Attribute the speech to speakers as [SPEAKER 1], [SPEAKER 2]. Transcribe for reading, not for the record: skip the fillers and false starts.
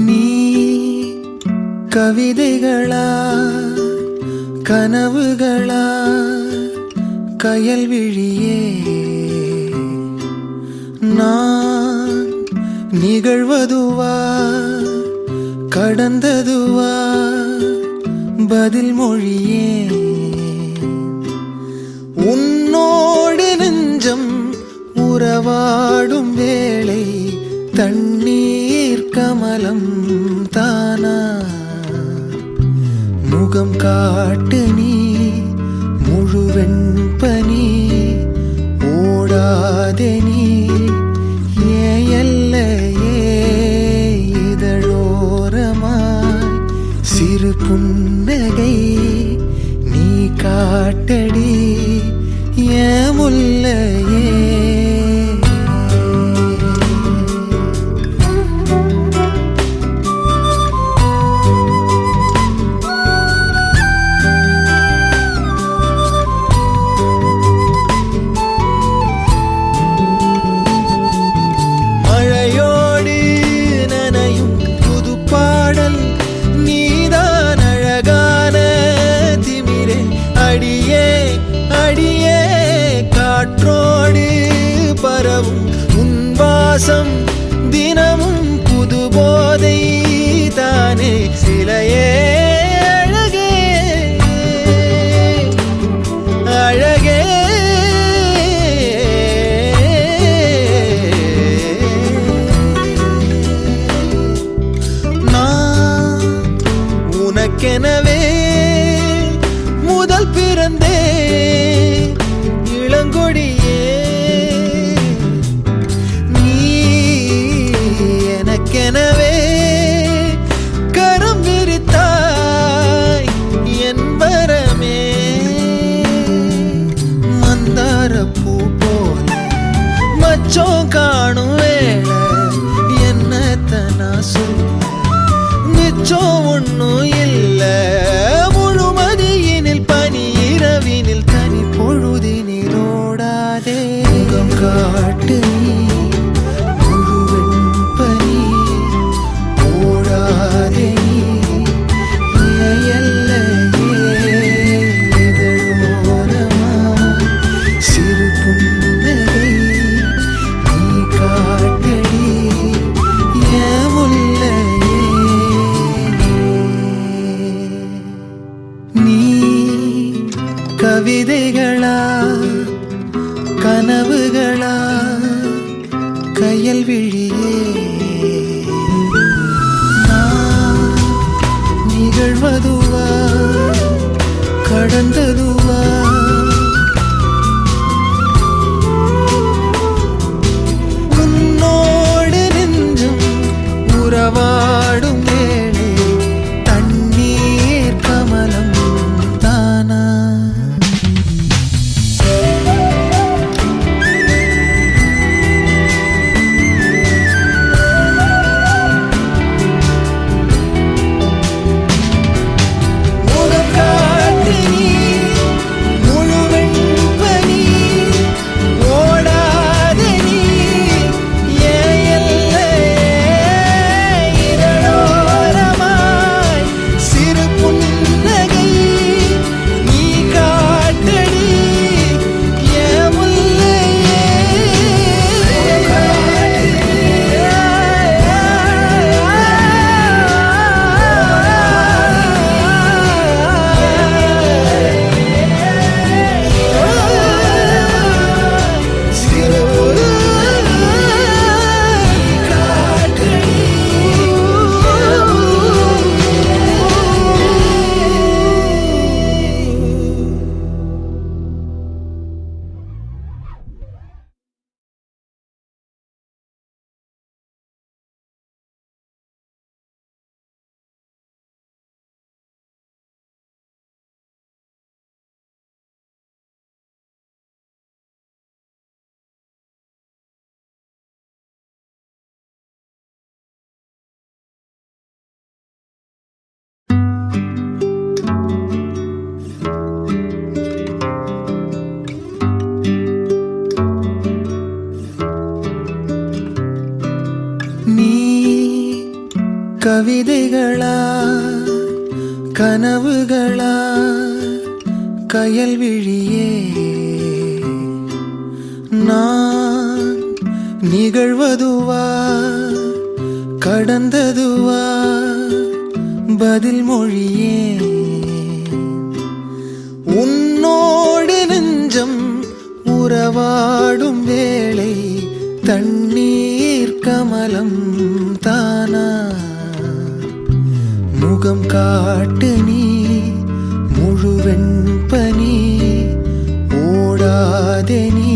[SPEAKER 1] நீ கவிதைகளா கனவுகளா கயல் விழியே நான் நிகழ்வதுவா கடந்ததுவா பதில் மொழியே உன்னோடு நெஞ்சம் உறவாடும் வேளை தண்ணீர் கமலம் தானா முகம் காட்டு நீ முழுவெண் பனி ஓடாதே நீ ஏல்லையே இதழோரமாய் சிறு புன்னகை நீ காட்டடி ஏன் முல்லையே காற்றோடு பரவும் உன் வாசம் தினமும் புது போதை தானே சிலையே அழகே அழகே நான் உனக்கெனவே முதல் பிறந்தே இளங்கொடியே நீ எனக்கெனவே கரம் விரித்தாய் என் வரமே மந்தார பூ போல மச்சம் காணும் வேளை என்னத்தனா சொல்ல மிச்சம் ஒன்னும் இல்லை முழுமதியினில் பனி இரவினில் தனி பொழுதினில் ஓடாதே முகம் காட்டு நீ முழுவெண் பனி ஓடாதே நீ எல்லையே இதழோரமாய் சிறு புன்னகை நீ காட்டடி ஏன் முல்லையே நீ கவிதைகளா கனவுகளா கயல் விழியே நான் நிகழ்வதுவா கடந்ததுவா உன்னோடு நெஞ்சும் உறவாடும் வேளை தண்ணீர் கமலம் தானா முகம் காட்டு நீ கவிதைகளா கனவுகளா கயல் விழியே நான் நிகழ்வதுவா கடந்ததுவா பதில் மொழியே உன்னோடு நெஞ்சம் உறவாடும் வேளை தண்ணீர் கமலம் தானா முகம் காட்டு நீ முழுவெண் பனி ஓடாதே நீ